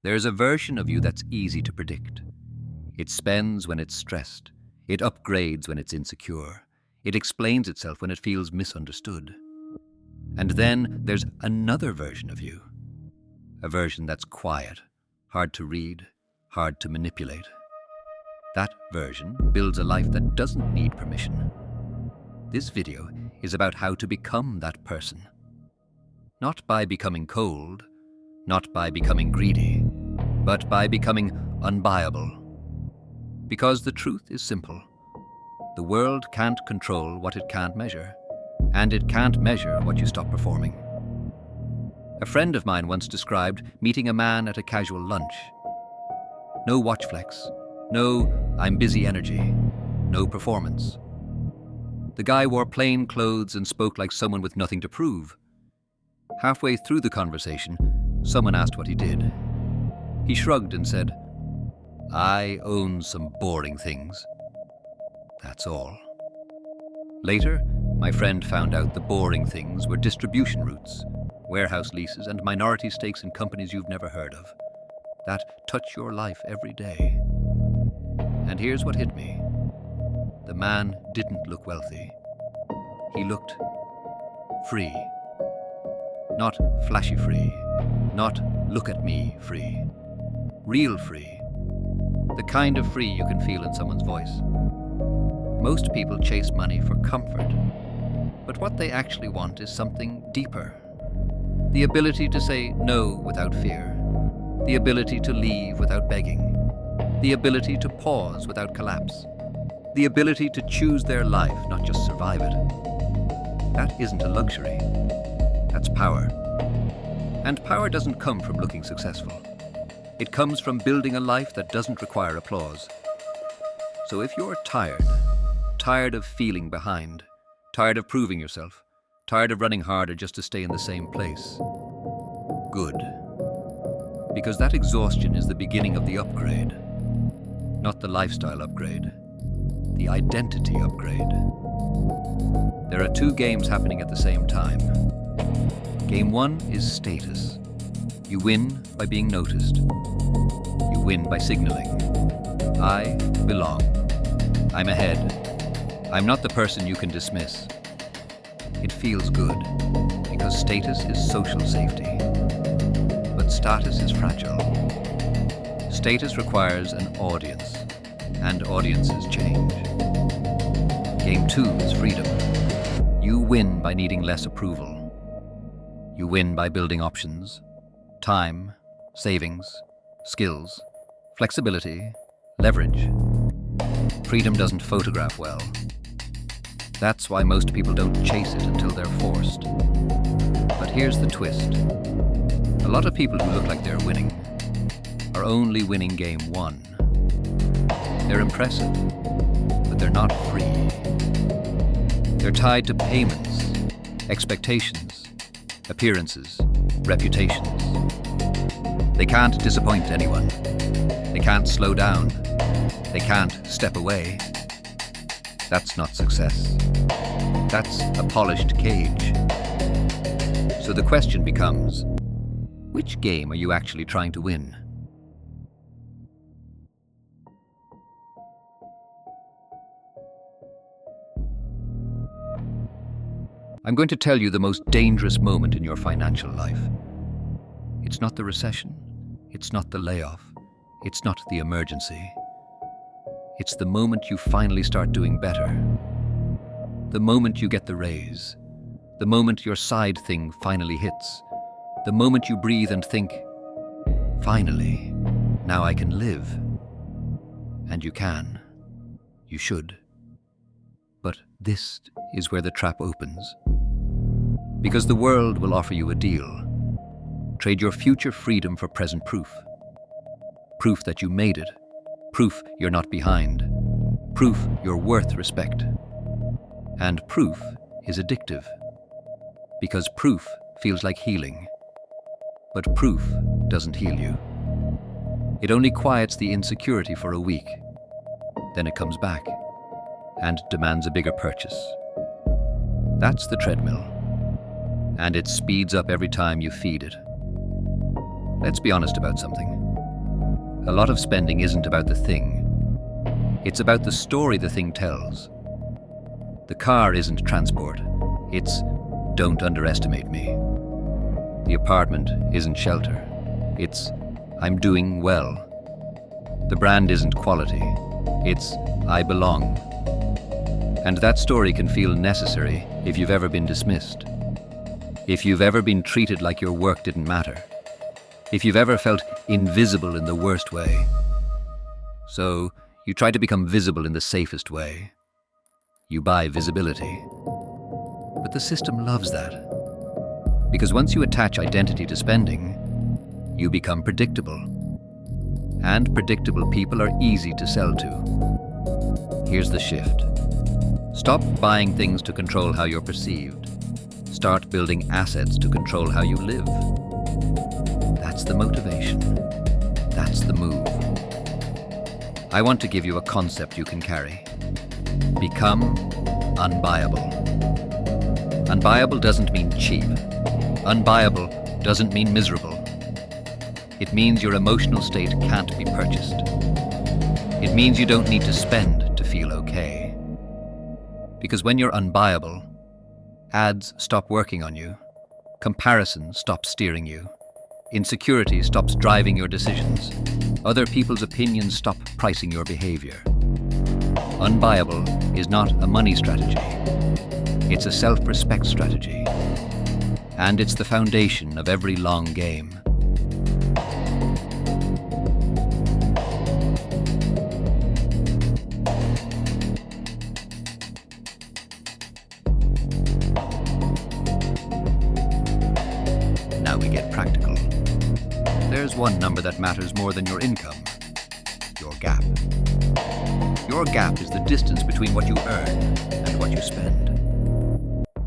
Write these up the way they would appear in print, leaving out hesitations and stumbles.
There's a version of you that's easy to predict. It spends when it's stressed. It upgrades when it's insecure. It explains itself when it feels misunderstood. And then there's another version of you. A version that's quiet, hard to read, hard to manipulate. That version builds a life that doesn't need permission. This video is about how to become that person. Not by becoming cold, not by becoming greedy, but by becoming unbuyable. Because the truth is simple. The world can't control what it can't measure, and it can't measure what you stop performing. A friend of mine once described meeting a man at a casual lunch. No watch flex, no "I'm busy" energy, no performance. The guy wore plain clothes and spoke like someone with nothing to prove. Halfway through the conversation, someone asked what he did. He shrugged and said, "I own some boring things. That's all." Later, my friend found out the boring things were distribution routes, warehouse leases, and minority stakes in companies you've never heard of, that touch your life every day. And here's what hit me. The man didn't look wealthy. He looked free. Not flashy free, not look at me free. Real free. The kind of free you can feel in someone's voice. Most people chase money for comfort, but what they actually want is something deeper. The ability to say no without fear. The ability to leave without begging. The ability to pause without collapse. The ability to choose their life, not just survive it. That isn't a luxury. That's power. And power doesn't come from looking successful. It comes from building a life that doesn't require applause. So if you're tired of feeling behind, tired of proving yourself, tired of running harder just to stay in the same place, good. Because that exhaustion is the beginning of the upgrade. Not the lifestyle upgrade, the identity upgrade. There are two games happening at the same time. Game one is status. You win by being noticed. You win by signaling. I belong. I'm ahead. I'm not the person you can dismiss. It feels good, because status is social safety. But status is fragile. Status requires an audience, and audiences change. Game two is freedom. You win by needing less approval. You win by building options, time, savings, skills, flexibility, leverage. Freedom doesn't photograph well. That's why most people don't chase it until they're forced. But here's the twist. A lot of people who look like they're winning are only winning game one. They're impressive, but they're not free. They're tied to payments, expectations, appearances, reputations. They can't disappoint anyone. They can't slow down. They can't step away. That's not success. That's a polished cage. So the question becomes, which game are you actually trying to win? I'm going to tell you the most dangerous moment in your financial life. It's not the recession. It's not the layoff. It's not the emergency. It's the moment you finally start doing better. The moment you get the raise. The moment your side thing finally hits. The moment you breathe and think, finally, now I can live. And you can. You should. But this is where the trap opens. Because the world will offer you a deal. Trade your future freedom for present proof. Proof that you made it. Proof you're not behind. Proof you're worth respect. And proof is addictive. Because proof feels like healing. But proof doesn't heal you. It only quiets the insecurity for a week. Then it comes back and demands a bigger purchase. That's the treadmill. And it speeds up every time you feed it. Let's be honest about something. A lot of spending isn't about the thing. It's about the story the thing tells. The car isn't transport. It's "don't underestimate me." The apartment isn't shelter. It's "I'm doing well." The brand isn't quality. It's "I belong." And that story can feel necessary if you've ever been dismissed. If you've ever been treated like your work didn't matter. If you've ever felt invisible in the worst way. So you try to become visible in the safest way. You buy visibility. But the system loves that. Because once you attach identity to spending, you become predictable. And predictable people are easy to sell to. Here's the shift. Stop buying things to control how you're perceived. Start building assets to control how you live. That's the motivation. That's the move. I want to give you a concept you can carry. Become unbuyable. Unbuyable doesn't mean cheap. Unbuyable doesn't mean miserable. It means your emotional state can't be purchased. It means you don't need to spend to feel okay. Because when you're unbuyable, ads stop working on you. Comparison stops steering you. Insecurity stops driving your decisions. Other people's opinions stop pricing your behavior. Unbuyable is not a money strategy. It's a self-respect strategy. And it's the foundation of every long game. Now we get practical. There's one number that matters more than your income. Your gap. Your gap is the distance between what you earn and what you spend.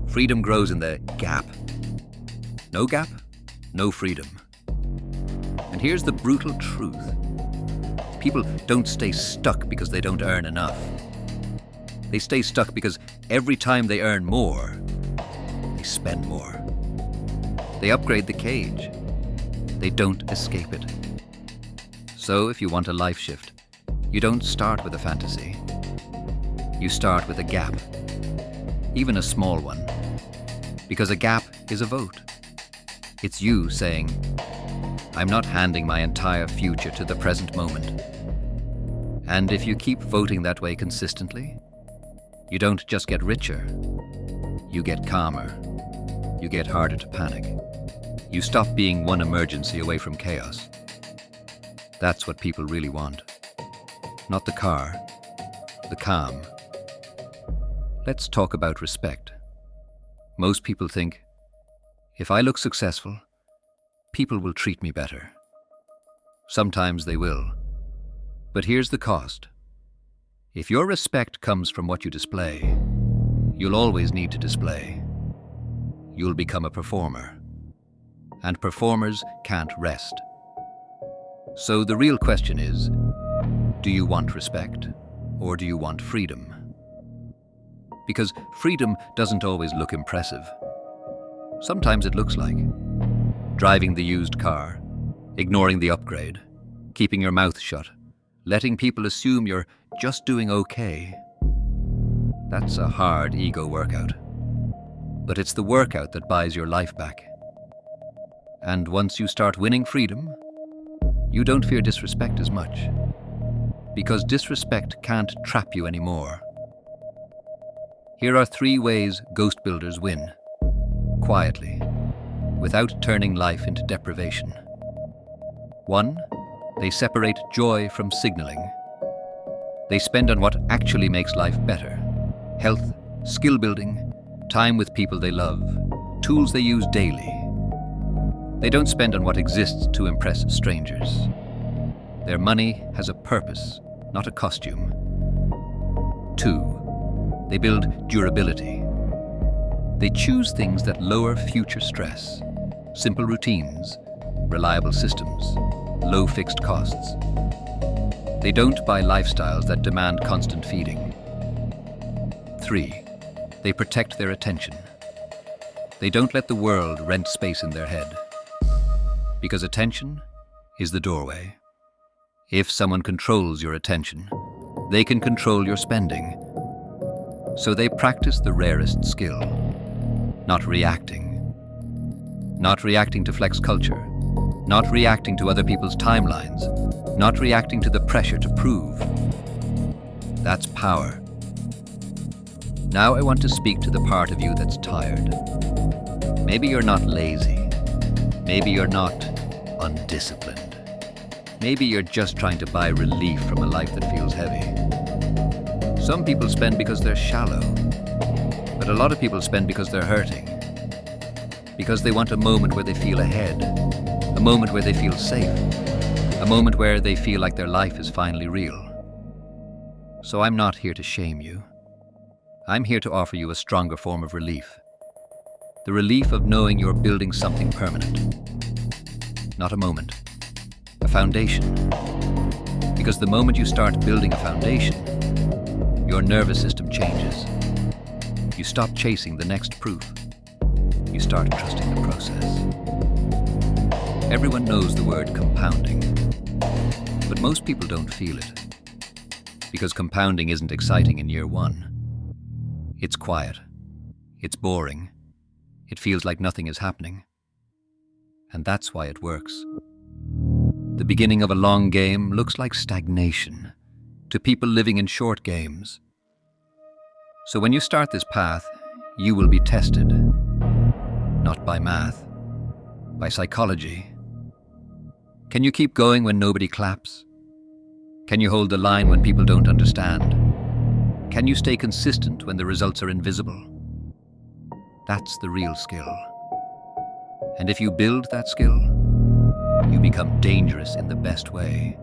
Freedom grows in the gap. No gap, no freedom. And here's the brutal truth. People don't stay stuck because they don't earn enough. They stay stuck because every time they earn more, they spend more. They upgrade the cage. They don't escape it. So if you want a life shift, you don't start with a fantasy. You start with a gap, even a small one. Because a gap is a vote. It's you saying, "I'm not handing my entire future to the present moment." And if you keep voting that way consistently, you don't just get richer, you get calmer. You get harder to panic. You stop being one emergency away from chaos. That's what people really want. Not the car, the calm. Let's talk about respect. Most people think, if I look successful, people will treat me better. Sometimes they will. But here's the cost. If your respect comes from what you display, you'll always need to display. You'll become a performer. And performers can't rest. So the real question is, do you want respect or do you want freedom? Because freedom doesn't always look impressive. Sometimes it looks like driving the used car, ignoring the upgrade, keeping your mouth shut, letting people assume you're just doing okay. That's a hard ego workout. But it's the workout that buys your life back. And once you start winning freedom, you don't fear disrespect as much. Because disrespect can't trap you anymore. Here are 3 ways ghost builders win. Quietly, without turning life into deprivation. 1, they separate joy from signaling. They spend on what actually makes life better. Health, skill building, time with people they love, tools they use daily. They don't spend on what exists to impress strangers. Their money has a purpose, not a costume. 2, they build durability. They choose things that lower future stress, simple routines, reliable systems, low fixed costs. They don't buy lifestyles that demand constant feeding. 3, they protect their attention. They don't let the world rent space in their head. Because attention is the doorway. If someone controls your attention, they can control your spending. So they practice the rarest skill, not reacting. Not reacting to flex culture, not reacting to other people's timelines, not reacting to the pressure to prove. That's power. Now I want to speak to the part of you that's tired. Maybe you're not lazy. Maybe you're not undisciplined. Maybe you're just trying to buy relief from a life that feels heavy. Some people spend because they're shallow, but a lot of people spend because they're hurting. Because they want a moment where they feel ahead, a moment where they feel safe, a moment where they feel like their life is finally real. So I'm not here to shame you. I'm here to offer you a stronger form of relief. The relief of knowing you're building something permanent. Not a moment, a foundation. Because the moment you start building a foundation, your nervous system changes. You stop chasing the next proof. You start trusting the process. Everyone knows the word compounding, but most people don't feel it. Because compounding isn't exciting in year one. It's quiet. It's boring. It feels like nothing is happening. And that's why it works. The beginning of a long game looks like stagnation to people living in short games. So when you start this path, you will be tested. Not by math, by psychology. Can you keep going when nobody claps? Can you hold the line when people don't understand? Can you stay consistent when the results are invisible? That's the real skill. And if you build that skill, you become dangerous in the best way.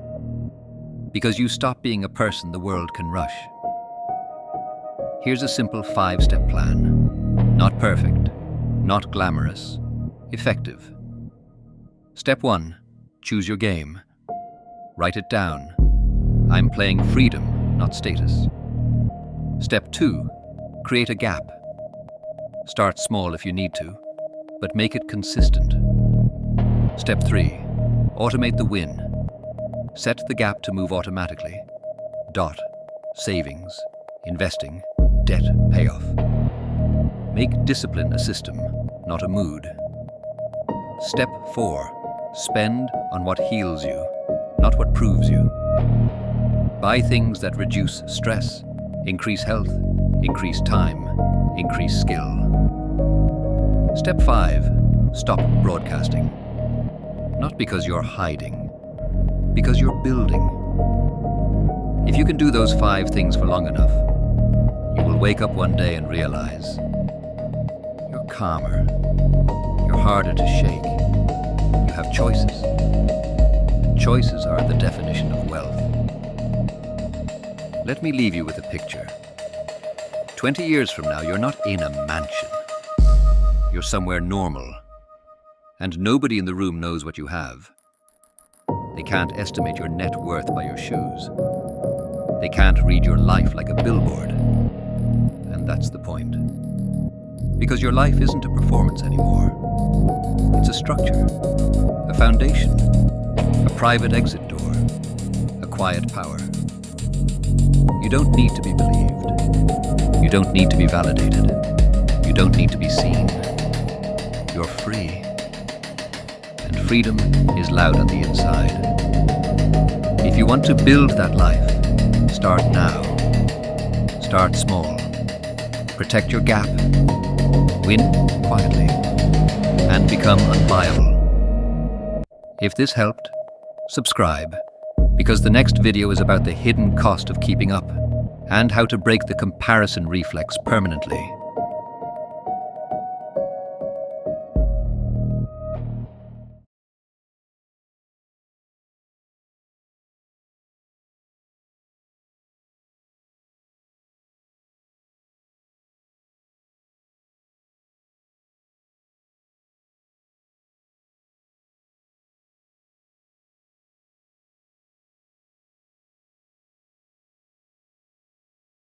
Because you stop being a person the world can rush. Here's a simple 5-step plan. Not perfect. Not glamorous, effective. Step 1, choose your game. Write it down. I'm playing freedom, not status. Step 2, create a gap. Start small if you need to, but make it consistent. Step 3, automate the win. Set the gap to move automatically. Dot, savings, investing, debt payoff. Make discipline a system, not a mood. Step 4, spend on what heals you, not what proves you. Buy things that reduce stress, increase health, increase time, increase skill. Step 5, stop broadcasting. Not because you're hiding, because you're building. If you can do those 5 things for long enough, you will wake up one day and realize you're calmer, you're harder to shake, you have choices. And choices are the definition of wealth. Let me leave you with a picture. 20 years from now, you're not in a mansion. You're somewhere normal. And nobody in the room knows what you have. They can't estimate your net worth by your shoes. They can't read your life like a billboard. And that's the point. Because your life isn't a performance anymore. It's a structure, a foundation, a private exit door, a quiet power. You don't need to be believed. You don't need to be validated. You don't need to be seen. You're free. And freedom is loud on the inside. If you want to build that life, start now. Start small. Protect your gap. Win quietly. And become unbuyable. If this helped, subscribe, because the next video is about the hidden cost of keeping up and how to break the comparison reflex permanently.